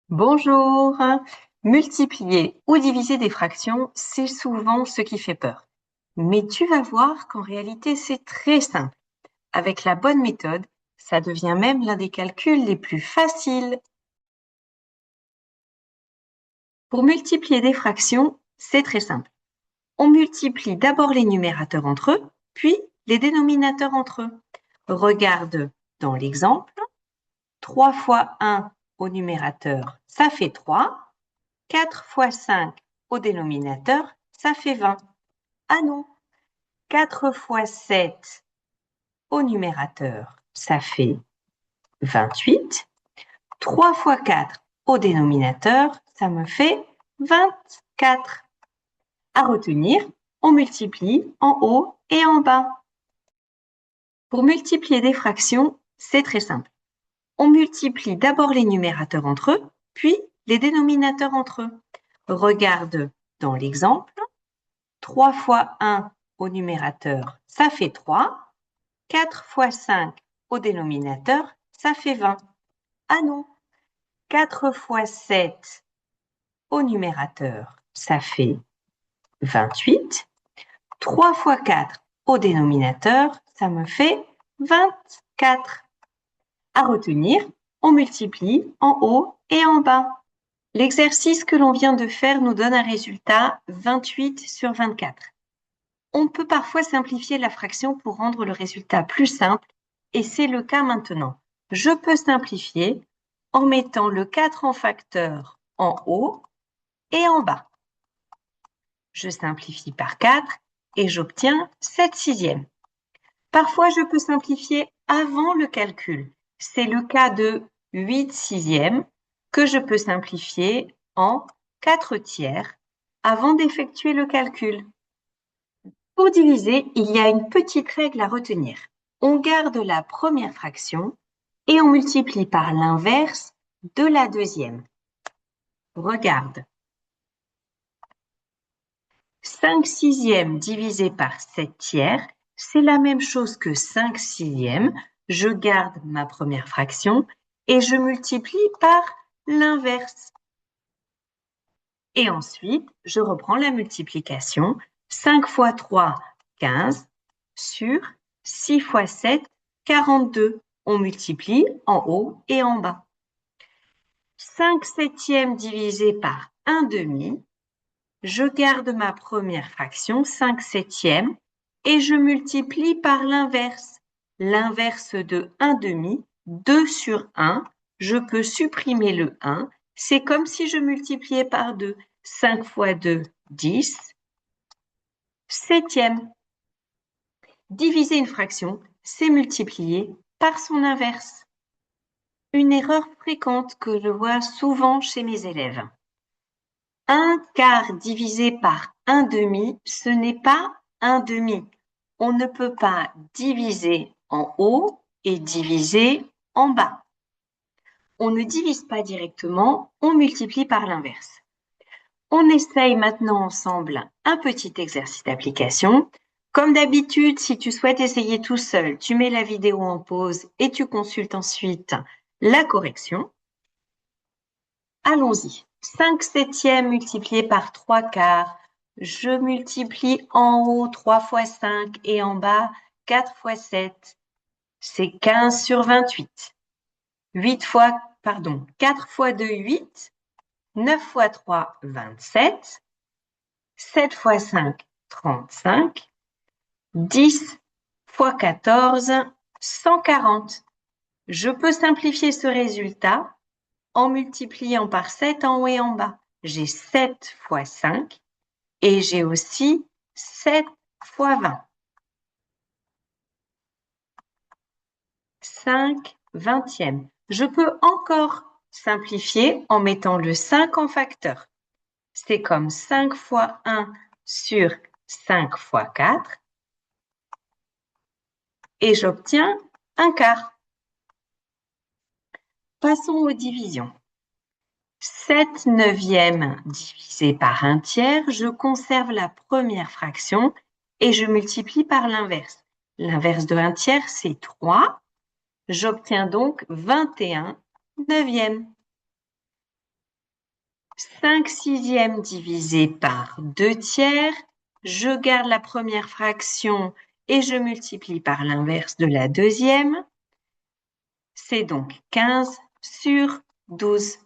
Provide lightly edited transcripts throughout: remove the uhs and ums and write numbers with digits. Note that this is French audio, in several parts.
Bonjour. Multiplier ou diviser des fractions, c'est souvent ce qui fait peur. Mais tu vas voir qu'en réalité, c'est très simple. Avec la bonne méthode, ça devient même l'un des calculs les plus faciles. Pour multiplier des fractions, c'est très simple. On multiplie d'abord les numérateurs entre eux, puis les dénominateurs entre eux. Regarde dans l'exemple. 3 fois 1 au numérateur, ça fait 3. 4 fois 5 au dénominateur, ça fait 20. Ah non, 4 fois 7 au numérateur, ça fait 28. 3 fois 4 au dénominateur, ça me fait 24. À retenir, on multiplie en haut et en bas. Pour multiplier des fractions, c'est très simple. On multiplie d'abord les numérateurs entre eux, puis les dénominateurs entre eux. Regarde dans l'exemple. 3 fois 1 au numérateur, ça fait 3. 4 fois 5 au dénominateur, ça fait 20. Ah non, 4 fois 7 au numérateur, ça fait 28. 3 fois 4 au dénominateur, ça me fait 24. À retenir, on multiplie en haut et en bas. L'exercice que l'on vient de faire nous donne un résultat 28 sur 24. On peut parfois simplifier la fraction pour rendre le résultat plus simple, et c'est le cas maintenant. Je peux simplifier en mettant le 4 en facteur en haut et en bas. Je simplifie par 4 et j'obtiens 7 sixièmes. Parfois, je peux simplifier avant le calcul. C'est le cas de 8 sixièmes que je peux simplifier en 4 tiers avant d'effectuer le calcul. Pour diviser, il y a une petite règle à retenir. On garde la première fraction et on multiplie par l'inverse de la deuxième. Regarde. 5 sixièmes divisé par 7 tiers, c'est la même chose que 5 sixièmes. Je garde ma première fraction et je multiplie par l'inverse. Et ensuite, je reprends la multiplication. 5 fois 3, 15, sur 6 fois 7, 42. On multiplie en haut et en bas. 5 septièmes divisé par 1 demi. Je garde ma première fraction, 5 septièmes, et je multiplie par l'inverse. L'inverse de 1 demi, 2 sur 1. Je peux supprimer le 1. C'est comme si je multipliais par 2. 5 fois 2, 10. Septième. Diviser une fraction, c'est multiplier par son inverse. Une erreur fréquente que je vois souvent chez mes élèves. 1 quart divisé par 1 demi, ce n'est pas 1 demi. On ne peut pas diviser en haut et diviser en bas. On ne divise pas directement, on multiplie par l'inverse. On essaye maintenant ensemble un petit exercice d'application. Comme d'habitude, si tu souhaites essayer tout seul, tu mets la vidéo en pause et tu consultes ensuite la correction. Allons-y. 5 septièmes multiplié par 3 quarts. Je multiplie en haut 3 fois 5 et en bas 4 fois 7. C'est 15 sur 28. 4 fois 2, 8. 9 fois 3, 27. 7 fois 5, 35. 10 fois 14, 140. Je peux simplifier ce résultat en multipliant par 7 en haut et en bas. J'ai 7 fois 5 et j'ai aussi 7 fois 20. 5 vingtièmes. Je peux encore simplifier en mettant le 5 en facteur. C'est comme 5 fois 1 sur 5 fois 4 et j'obtiens un quart. Passons aux divisions. 7 neuvièmes divisé par 1 tiers, je conserve la première fraction et je multiplie par l'inverse. L'inverse de 1 tiers, c'est 3. J'obtiens donc 21 neuvièmes. 5 sixièmes divisé par 2 tiers. Je garde la première fraction et je multiplie par l'inverse de la deuxième. C'est donc 15 sur 12.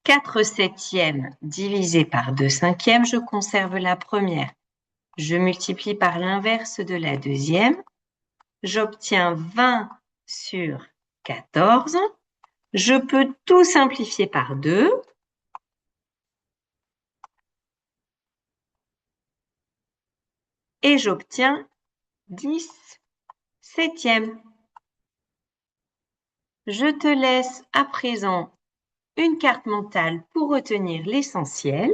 4 septièmes divisé par 2 cinquièmes, je conserve la première. Je multiplie par l'inverse de la deuxième. J'obtiens 20 sur 14. Je peux tout simplifier par 2. Et j'obtiens 10 septièmes. Je te laisse à présent une carte mentale pour retenir l'essentiel.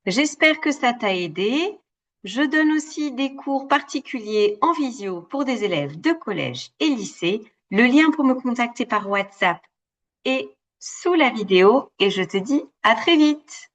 J'espère que ça t'a aidé. Je donne aussi des cours particuliers en visio pour des élèves de collège et lycée. Le lien pour me contacter par WhatsApp est sous la vidéo et je te dis à très vite.